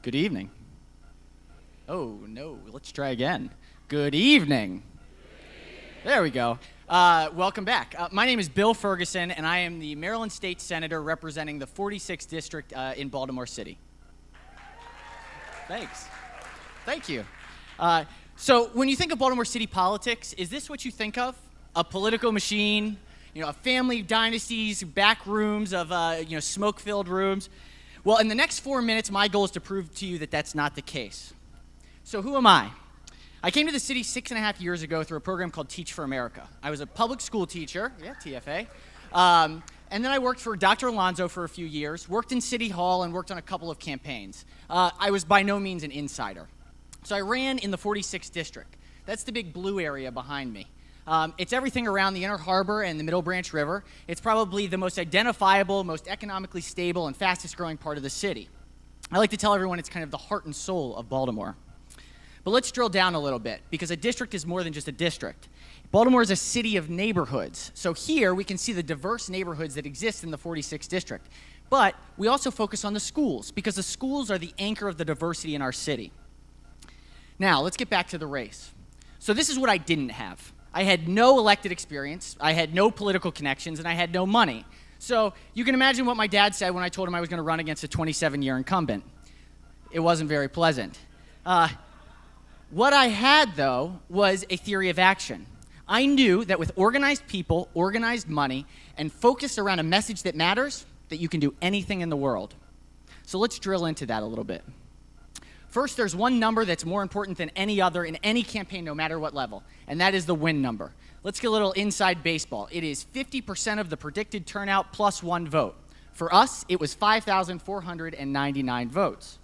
Good evening. Oh, no, let's try again. Good evening. There we go. Welcome back. My name is Bill Ferguson, and I am the Maryland State Senator representing the 46th District in Baltimore City. Thanks. Thank you. So when you think of Baltimore City politics, is this what you think of? A political machine, a family of dynasties, back rooms of, smoke-filled rooms? Well, in the next 4 minutes, my goal is to prove to you that that's not the case. So who am I? I came to the city 6.5 years ago through a program called Teach for America. I was a public school teacher, TFA, and then I worked for Dr. Alonzo for a few years, worked in City Hall, and worked on a couple of campaigns. I was by no means an insider. So I ran in the 46th District. That's the big blue area behind me. It's everything around the Inner Harbor and the Middle Branch River. It's probably the most identifiable, most economically stable, and fastest growing part of the city. I like to tell everyone it's kind of the heart and soul of Baltimore. But let's drill down a little bit, because a district is more than just a district. Baltimore is a city of neighborhoods. So here we can see the diverse neighborhoods that exist in the 46th District. But we also focus on the schools, because the schools are the anchor of the diversity in our city. Now, let's get back to the race. So this is what I didn't have. I had no elected experience, I had no political connections, and I had no money. So you can imagine what my dad said when I told him I was going to run against a 27-year incumbent. It wasn't very pleasant. What I had, though, was a theory of action. I knew that with organized people, organized money, and focused around a message that matters, that you can do anything in the world. So let's drill into that a little bit. First, there's one number that's more important than any other in any campaign, no matter what level, and that is the win number. Let's get a little inside baseball. It is 50% of the predicted turnout plus one vote. For us, it was 5,499 votes.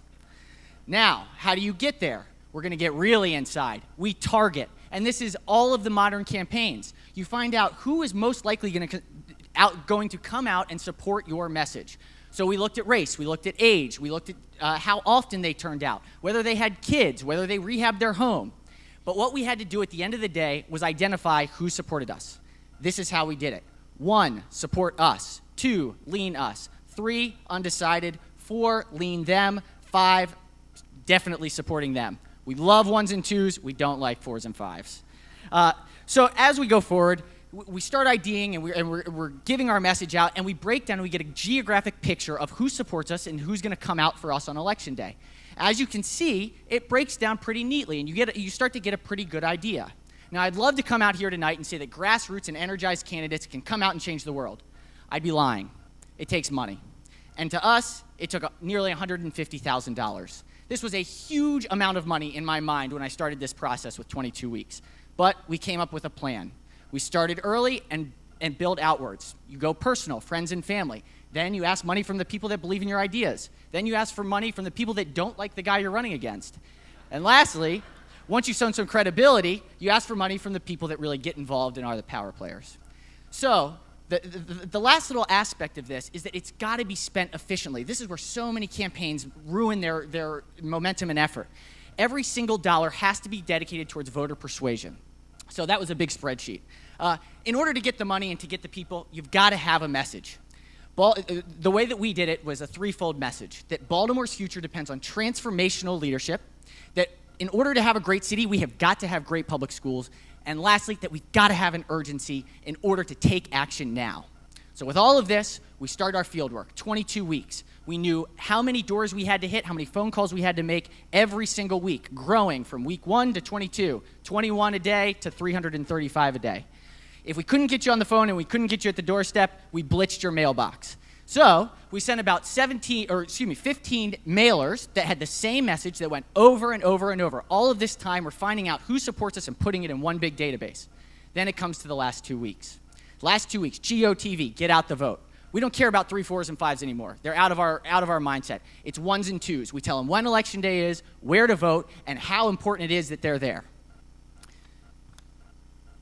Now, how do you get there? We're going to get really inside. We target, and this is all of the modern campaigns. You find out who is most likely going to come out and support your message. So we looked at race, we looked at age, we looked at how often they turned out, whether they had kids, whether they rehabbed their home. But what we had to do at the end of the day was identify who supported us. This is how we did it. 1, support us. 2, lean us. 3, undecided. 4, lean them. 5, definitely supporting them. We love 1s and 2s. We don't like 4s and 5s. So as we go forward, we start IDing and we're giving our message out, and we break down and we get a geographic picture of who supports us and who's going to come out for us on Election Day. As you can see, it breaks down pretty neatly, and you start to get a pretty good idea. Now, I'd love to come out here tonight and say that grassroots and energized candidates can come out and change the world. I'd be lying. It takes money. And to us, it took nearly $150,000. This was a huge amount of money in my mind when I started this process with 22 weeks. But we came up with a plan. We started early and build outwards. You go personal, friends and family. Then you ask money from the people that believe in your ideas. Then you ask for money from the people that don't like the guy you're running against. And lastly, once you've shown some credibility, you ask for money from the people that really get involved and are the power players. So the last little aspect of this is that it's got to be spent efficiently. This is where so many campaigns ruin their momentum and effort. Every single dollar has to be dedicated towards voter persuasion. So that was a big spreadsheet. In order to get the money and to get the people, you've got to have a message. The way that we did it was a threefold message: that Baltimore's future depends on transformational leadership, that in order to have a great city, we have got to have great public schools, and lastly, that we've got to have an urgency in order to take action now. So with all of this, we started our field work, 22 weeks. We knew how many doors we had to hit, how many phone calls we had to make every single week, growing from week 1 to 22, 21 a day to 335 a day. If we couldn't get you on the phone and we couldn't get you at the doorstep, we blitzed your mailbox. So we sent about 15 mailers that had the same message that went over and over and over. All of this time, we're finding out who supports us and putting it in one big database. Then it comes to the last 2 weeks. Last 2 weeks, GOTV, get out the vote. We don't care about 3, 4s, and 5s anymore. They're out of our mindset. It's 1s and 2s. We tell them when Election Day is, where to vote, and how important it is that they're there.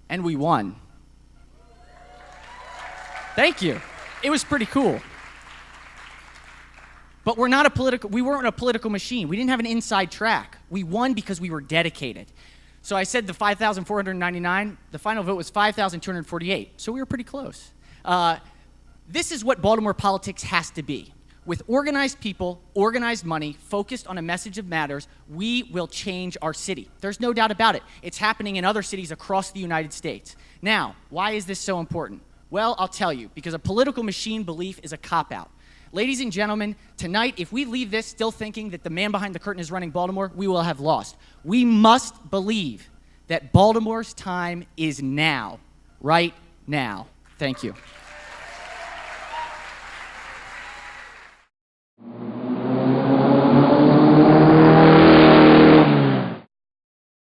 And we won. Thank you. It was pretty cool. But we weren't a political machine. We didn't have an inside track. We won because we were dedicated. So I said the 5,499, the final vote was 5,248. So we were pretty close. This is what Baltimore politics has to be. With organized people, organized money, focused on a message that matters, we will change our city. There's no doubt about it. It's happening in other cities across the United States. Now, why is this so important? Well, I'll tell you, because a political machine belief is a cop-out. Ladies and gentlemen, tonight, if we leave this still thinking that the man behind the curtain is running Baltimore, we will have lost. We must believe that Baltimore's time is now, right now. Thank you.